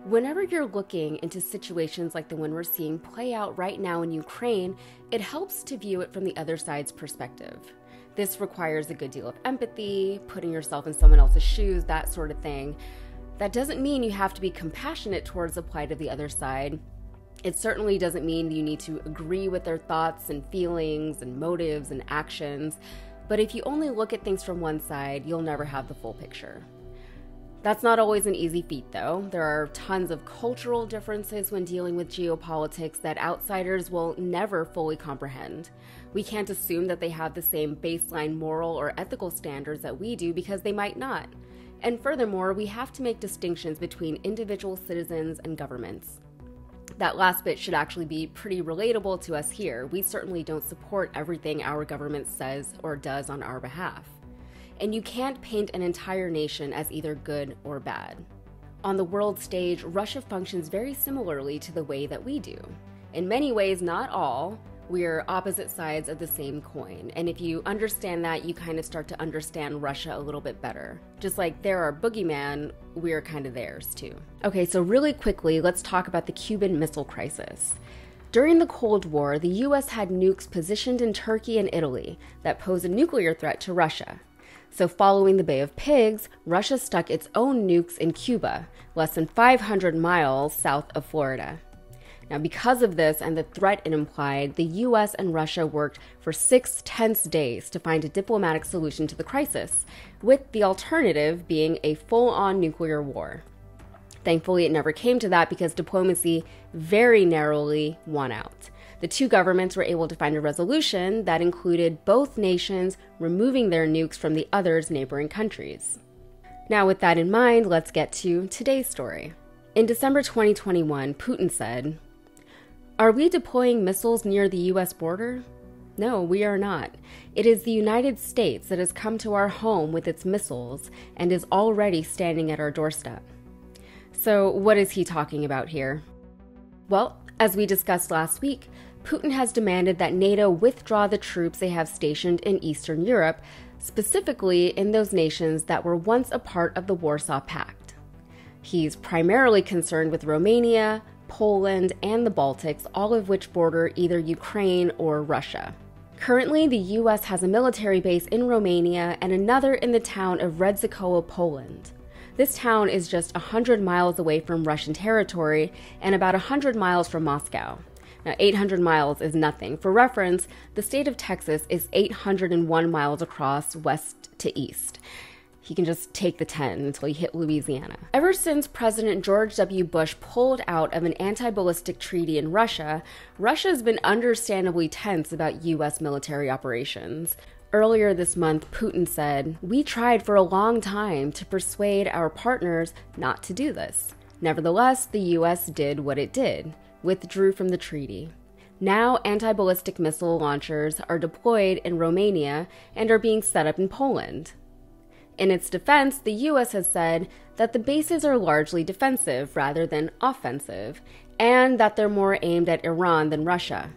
Whenever you're looking into situations like the one we're seeing play out right now in Ukraine, it helps to view it from the other side's perspective. This requires a good deal of empathy, putting yourself in someone else's shoes, that sort of thing. That doesn't mean you have to be compassionate towards the plight of the other side. It certainly doesn't mean you need to agree with their thoughts and feelings and motives and actions. But if you only look at things from one side, you'll never have the full picture. That's not always an easy feat, though. There are tons of cultural differences when dealing with geopolitics that outsiders will never fully comprehend. We can't assume that they have the same baseline moral or ethical standards that we do because they might not. And furthermore, we have to make distinctions between individual citizens and governments. That last bit should actually be pretty relatable to us here. We certainly don't support everything our government says or does on our behalf. And you can't paint an entire nation as either good or bad. On the world stage, Russia functions very similarly to the way that we do. In many ways, not all, we're opposite sides of the same coin. And if you understand that, you kind of start to understand Russia a little bit better. Just like they're our boogeyman, we're kind of theirs too. Okay, so really quickly, let's talk about the Cuban Missile Crisis. During the Cold War, the US had nukes positioned in Turkey and Italy that pose a nuclear threat to Russia. So following the Bay of Pigs, Russia stuck its own nukes in Cuba, less than 500 miles south of Florida. Now, because of this and the threat it implied, the US and Russia worked for 6 tense days to find a diplomatic solution to the crisis, with the alternative being a full-on nuclear war. Thankfully, it never came to that because diplomacy very narrowly won out. The two governments were able to find a resolution that included both nations removing their nukes from the other's neighboring countries. Now, with that in mind, let's get to today's story. In December 2021, Putin said, "Are we deploying missiles near the US border? No, we are not. It is the United States that has come to our home with its missiles and is already standing at our doorstep." So, what is he talking about here? Well, as we discussed last week, Putin has demanded that NATO withdraw the troops they have stationed in Eastern Europe, specifically in those nations that were once a part of the Warsaw Pact. He's primarily concerned with Romania, Poland, and the Baltics, all of which border either Ukraine or Russia. Currently, the US has a military base in Romania and another in the town of Redzikowo, Poland. This town is just 100 miles away from Russian territory and about 100 miles from Moscow. Now, 800 miles is nothing. For reference, the state of Texas is 801 miles across west to east. You can just take the 10 until you hit Louisiana. Ever since President George W. Bush pulled out of an anti-ballistic treaty in Russia, Russia's been understandably tense about U.S. military operations. Earlier this month, Putin said, "We tried for a long time to persuade our partners not to do this. Nevertheless, the U.S. did what it did, withdrew from the treaty. Now, anti-ballistic missile launchers are deployed in Romania and are being set up in Poland." In its defense, the U.S. has said that the bases are largely defensive rather than offensive, and that they're more aimed at Iran than Russia.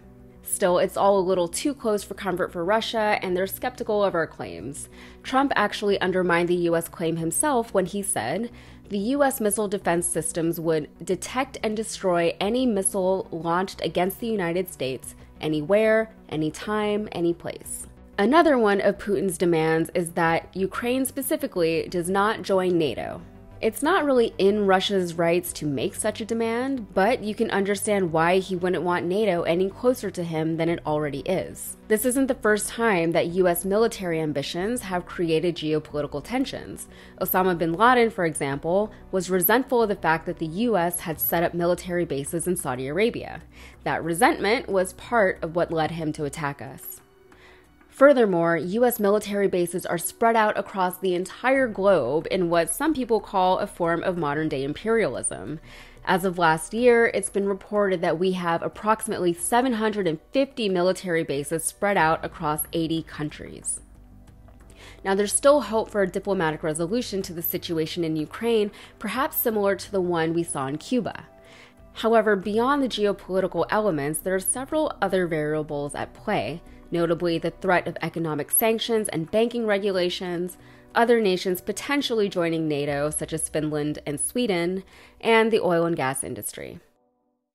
Still, it's all a little too close for comfort for Russia, and they're skeptical of our claims. Trump actually undermined the U.S. claim himself when he said the U.S. missile defense systems would detect and destroy any missile launched against the United States, anywhere, anytime, any place. Another one of Putin's demands is that Ukraine specifically does not join NATO. It's not really in Russia's rights to make such a demand, but you can understand why he wouldn't want NATO any closer to him than it already is. This isn't the first time that U.S. military ambitions have created geopolitical tensions. Osama bin Laden, for example, was resentful of the fact that the U.S. had set up military bases in Saudi Arabia. That resentment was part of what led him to attack us. Furthermore, U.S. military bases are spread out across the entire globe in what some people call a form of modern-day imperialism. As of last year, it's been reported that we have approximately 750 military bases spread out across 80 countries. Now, there's still hope for a diplomatic resolution to the situation in Ukraine, perhaps similar to the one we saw in Cuba. However, beyond the geopolitical elements, there are several other variables at play, notably the threat of economic sanctions and banking regulations, other nations potentially joining NATO, such as Finland and Sweden, and the oil and gas industry.